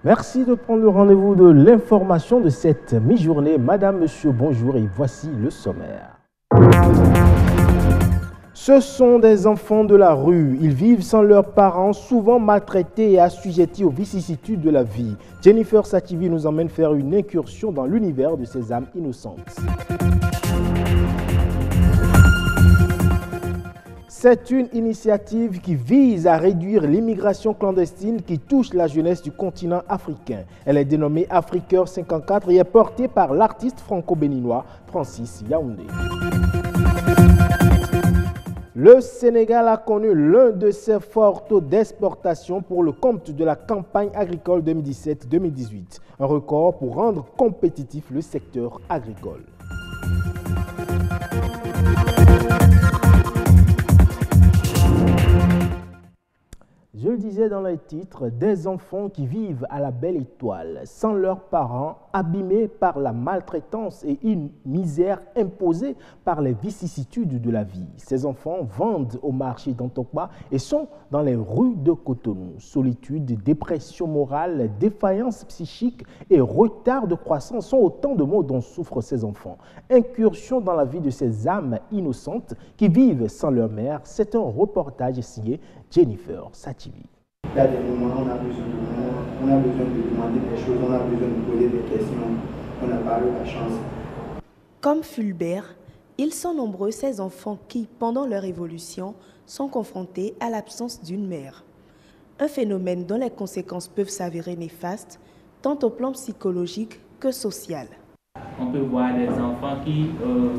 Merci de prendre le rendez-vous de l'information de cette mi-journée. Madame, monsieur, bonjour et voici le sommaire. Ce sont des enfants de la rue. Ils vivent sans leurs parents, souvent maltraités et assujettis aux vicissitudes de la vie. Jennifer Sativi nous emmène faire une incursion dans l'univers de ces âmes innocentes. C'est une initiative qui vise à réduire l'immigration clandestine qui touche la jeunesse du continent africain. Elle est dénommée Afriqueur 54 et est portée par l'artiste franco-béninois Francis Yaoundé. Le Sénégal a connu l'un de ses forts taux d'exportation pour le compte de la campagne agricole 2017-2018, un record pour rendre compétitif le secteur agricole. Je le disais dans les titres, des enfants qui vivent à la belle étoile, sans leurs parents, abîmés par la maltraitance et une misère imposée par les vicissitudes de la vie. Ces enfants vendent au marché d'Antokba et sont dans les rues de Cotonou. Solitude, dépression morale, défaillance psychique et retard de croissance sont autant de maux dont souffrent ces enfants. Incursion dans la vie de ces âmes innocentes qui vivent sans leur mère, c'est un reportage signé Jennifer Sativi. Il y a des moments où on a besoin de nous, on a besoin de demander des choses, on a besoin de poser des questions, on n'a pas eu la chance. Comme Fulbert, ils sont nombreux ces enfants qui, pendant leur évolution, sont confrontés à l'absence d'une mère. Un phénomène dont les conséquences peuvent s'avérer néfastes, tant au plan psychologique que social. On peut voir des enfants qui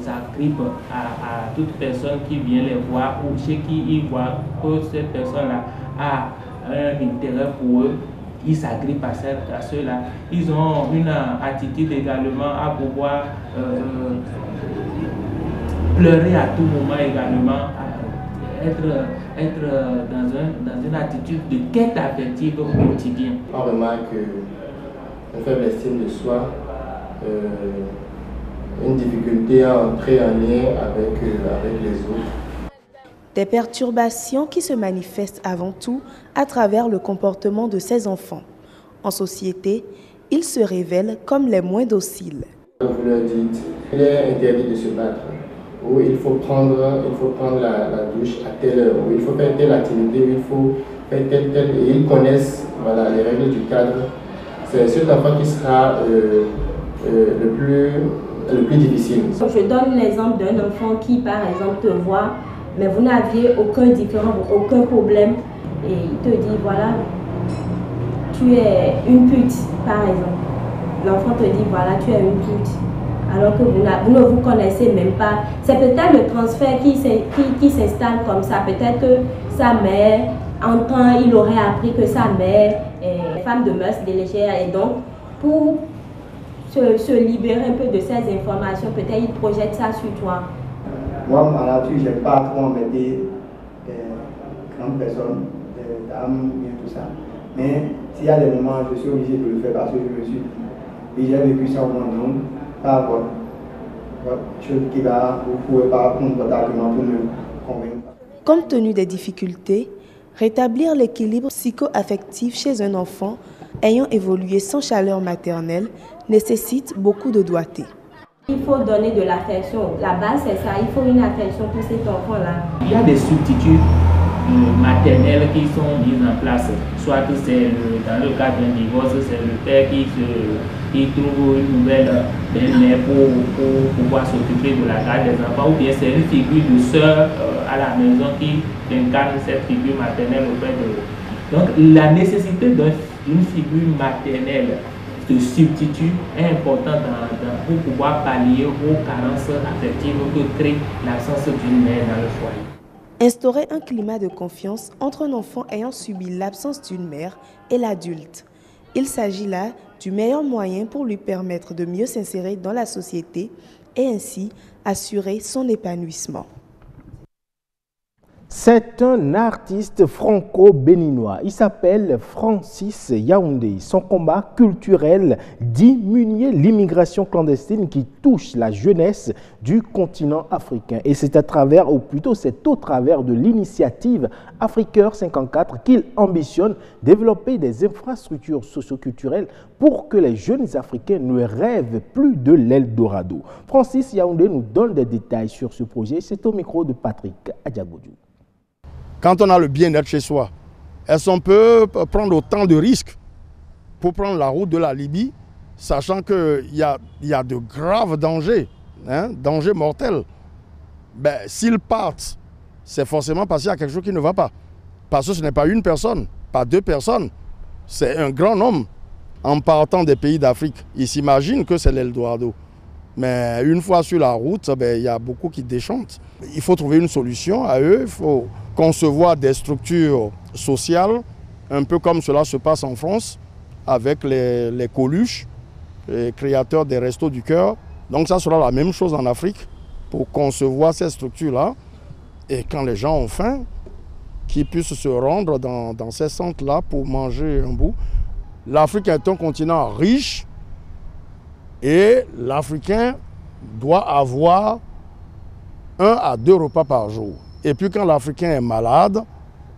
s'agrippent à toute personne qui vient les voir ou chez qui ils voient que cette personne-là a un intérêt pour eux. Ils s'agrippent à ceux-là. Ils ont une attitude également à pouvoir pleurer à tout moment également, être dans une attitude de quête affective au quotidien. On remarque une faible estime de soi, une difficulté à entrer en lien avec les autres. Des perturbations qui se manifestent avant tout à travers le comportement de ces enfants. En société, ils se révèlent comme les moins dociles. Vous leur dites, il est interdit de se battre, ou il faut prendre la douche à telle heure, ou il faut faire telle activité, ou il faut faire telle, et ils connaissent les règles du cadre. C'est cet enfant qui sera le plus difficile. Je donne l'exemple d'un enfant qui, par exemple, te voit, mais vous n'aviez aucun différent, aucun problème, et il te dit, voilà, tu es une pute, par exemple. L'enfant te dit, voilà, tu es une pute, alors que vous ne vous connaissez même pas. C'est peut-être le transfert qui s'installe comme ça. Peut-être que sa mère, en temps, il aurait appris que sa mère est femme de mœurs légères, et donc, pour se libérer un peu de ces informations, peut-être il projette ça sur toi. Moi, ma nature, je n'aime pas trop embêter des grandes personnes, des dames, tout ça. Mais s'il y a des moments, je suis obligé de le faire parce que je me suis dit, et j'ai vécu ça au monde, donc, pas votre chose qui va, vous ne pouvez pas prendre votre argument pour me convaincre. Compte tenu des difficultés, rétablir l'équilibre psycho-affectif chez un enfant ayant évolué sans chaleur maternelle nécessite beaucoup de doigté. Il faut donner de l'affection. La base, c'est ça. Il faut une affection pour cet enfant-là. Il y a des substituts maternels qui sont mis en place. Soit c'est dans le cas d'un divorce, c'est le père qui trouve une nouvelle belle-mère pour pouvoir s'occuper de la garde des enfants, ou bien c'est une figure de sœur à la maison qui incarne cette figure maternelle auprès de eux. Donc la nécessité d'une figure maternelle de substitut est importante pour pouvoir pallier aux carences affectives que crée l'absence d'une mère dans le foyer. Instaurer un climat de confiance entre un enfant ayant subi l'absence d'une mère et l'adulte. Il s'agit là du meilleur moyen pour lui permettre de mieux s'insérer dans la société et ainsi assurer son épanouissement. C'est un artiste franco-béninois. Il s'appelle Francis Yaoundé. Son combat culturel diminuer l'immigration clandestine qui touche la jeunesse du continent africain. Et c'est à travers, ou plutôt c'est au travers de l'initiative Afriqueur 54 qu'il ambitionne développer des infrastructures socioculturelles pour que les jeunes Africains ne rêvent plus de l'Eldorado. Francis Yaoundé nous donne des détails sur ce projet. C'est au micro de Patrick Adjagoudou. Quand on a le bien-être chez soi, est-ce qu'on peut prendre autant de risques pour prendre la route de la Libye, sachant qu'il y a de graves dangers, dangers mortels. S'ils partent, c'est forcément parce qu'il y a quelque chose qui ne va pas. Parce que ce n'est pas une personne, pas deux personnes, c'est un grand nombre en partant des pays d'Afrique. Ils s'imaginent que c'est l'Eldorado. Mais une fois sur la route, il y a beaucoup qui déchantent. Il faut trouver une solution à eux, il faut concevoir des structures sociales, un peu comme cela se passe en France, avec les Coluches, les créateurs des Restos du Cœur. Donc ça sera la même chose en Afrique, pour concevoir ces structures-là. Et quand les gens ont faim, qu'ils puissent se rendre dans ces centres-là pour manger un bout. L'Afrique est un continent riche, et l'Africain doit avoir 1 à 2 repas par jour. Et puis quand l'Africain est malade,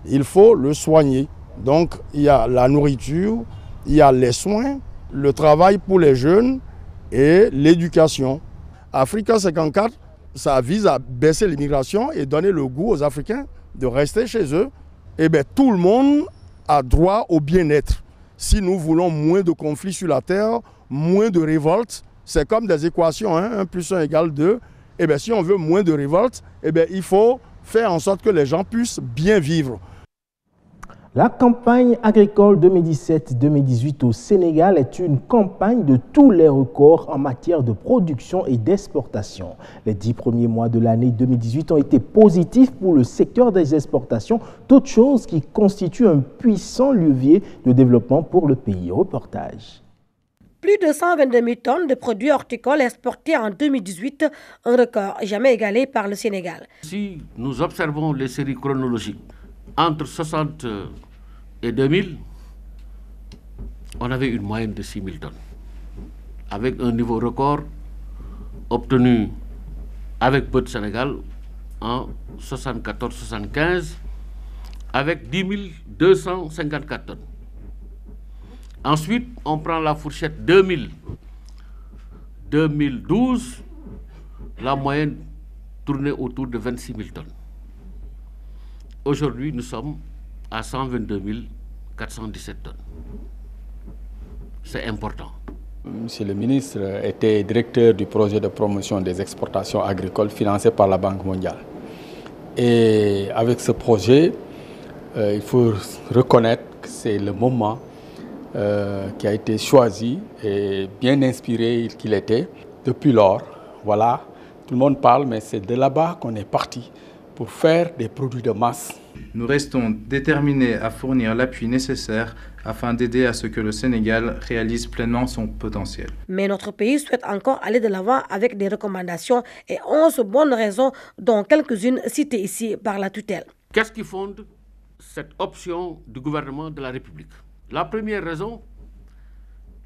il faut le soigner. Donc il y a la nourriture, il y a les soins, le travail pour les jeunes et l'éducation. Africa 54, ça vise à baisser l'immigration et donner le goût aux Africains de rester chez eux. Et bien tout le monde a droit au bien-être. Si nous voulons moins de conflits sur la terre, moins de révoltes, c'est comme des équations, 1 plus 1 égale 2. Et bien si on veut moins de révoltes, il faut faire en sorte que les gens puissent bien vivre. La campagne agricole 2017-2018 au Sénégal est une campagne de tous les records en matière de production et d'exportation. Les 10 premiers mois de l'année 2018 ont été positifs pour le secteur des exportations, toute chose qui constitue un puissant levier de développement pour le pays. Reportage. Plus de 122 000 tonnes de produits horticoles exportés en 2018, un record jamais égalé par le Sénégal. Si nous observons les séries chronologiques, entre 60 et 2000, on avait une moyenne de 6 000 tonnes, avec un niveau record obtenu avec Peu de Sénégal en 74-75, avec 10 254 tonnes. Ensuite, on prend la fourchette 2000-2012, la moyenne tournait autour de 26 000 tonnes. Aujourd'hui, nous sommes à 122 417 tonnes. C'est important. Monsieur le ministre était directeur du projet de promotion des exportations agricoles financé par la Banque mondiale. Et avec ce projet, il faut reconnaître que c'est le moment qui a été choisi et bien inspiré qu'il était. Depuis lors, voilà, tout le monde parle, mais c'est de là-bas qu'on est parti pour faire des produits de masse. Nous restons déterminés à fournir l'appui nécessaire afin d'aider à ce que le Sénégal réalise pleinement son potentiel. Mais notre pays souhaite encore aller de l'avant avec des recommandations et 11 bonnes raisons, dont quelques-unes citées ici par la tutelle. Qu'est-ce qui fonde cette option du gouvernement de la République? La première raison,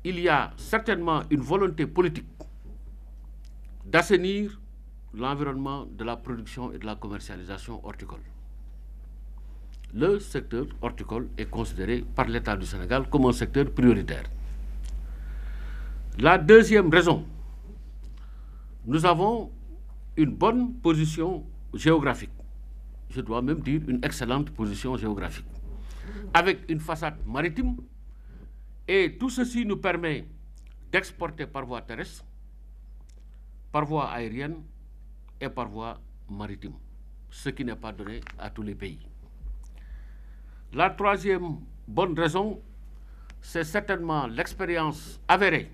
il y a certainement une volonté politique d'assainir l'environnement de la production et de la commercialisation horticole. Le secteur horticole est considéré par l'État du Sénégal comme un secteur prioritaire. La deuxième raison, nous avons une bonne position géographique, je dois même dire une excellente position géographique, avec une façade maritime, et tout ceci nous permet d'exporter par voie terrestre, par voie aérienne et par voie maritime, ce qui n'est pas donné à tous les pays. La troisième bonne raison, c'est certainement l'expérience avérée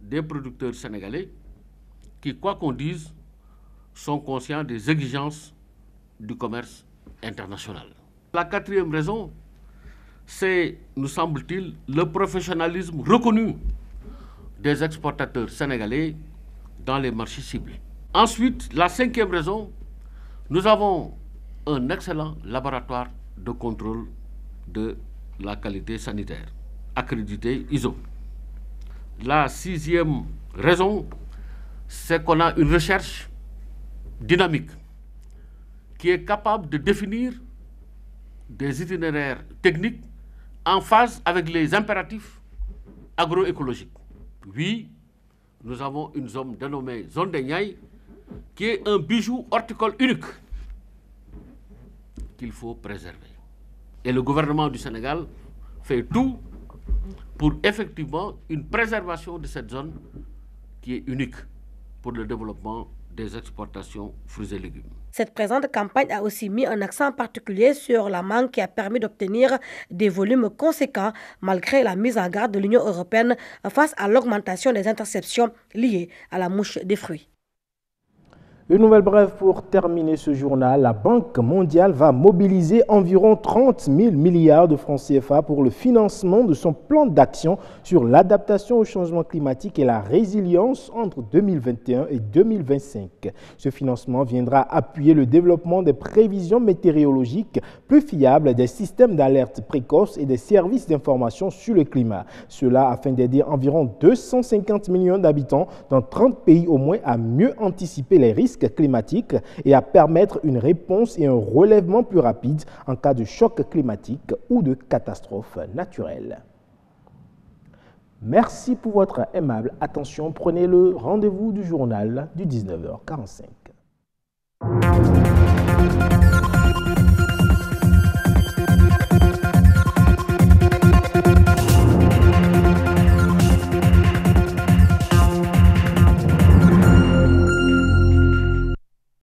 des producteurs sénégalais qui, quoi qu'on dise, sont conscients des exigences du commerce international. La quatrième raison, c'est, nous semble-t-il, le professionnalisme reconnu des exportateurs sénégalais dans les marchés ciblés. Ensuite, la cinquième raison, nous avons un excellent laboratoire de contrôle de la qualité sanitaire, accrédité ISO. La 6e raison, c'est qu'on a une recherche dynamique qui est capable de définir des itinéraires techniques en phase avec les impératifs agroécologiques. Oui, nous avons une zone dénommée zone des Niayes, qui est un bijou horticole unique qu'il faut préserver. Et le gouvernement du Sénégal fait tout pour effectivement une préservation de cette zone qui est unique pour le développement des exportations fruits et légumes. Cette présente campagne a aussi mis un accent particulier sur la mangue qui a permis d'obtenir des volumes conséquents malgré la mise en garde de l'Union européenne face à l'augmentation des interceptions liées à la mouche des fruits. Une nouvelle brève pour terminer ce journal. La Banque mondiale va mobiliser environ 30 000 milliards de francs CFA pour le financement de son plan d'action sur l'adaptation au changement climatique et la résilience entre 2021 et 2025. Ce financement viendra appuyer le développement des prévisions météorologiques plus fiables, des systèmes d'alerte précoce et des services d'information sur le climat. Cela afin d'aider environ 250 millions d'habitants dans 30 pays au moins à mieux anticiper les risques climatiques et à permettre une réponse et un relèvement plus rapide en cas de choc climatique ou de catastrophe naturelle. Merci pour votre aimable attention. Prenez le rendez-vous du journal du 19h45.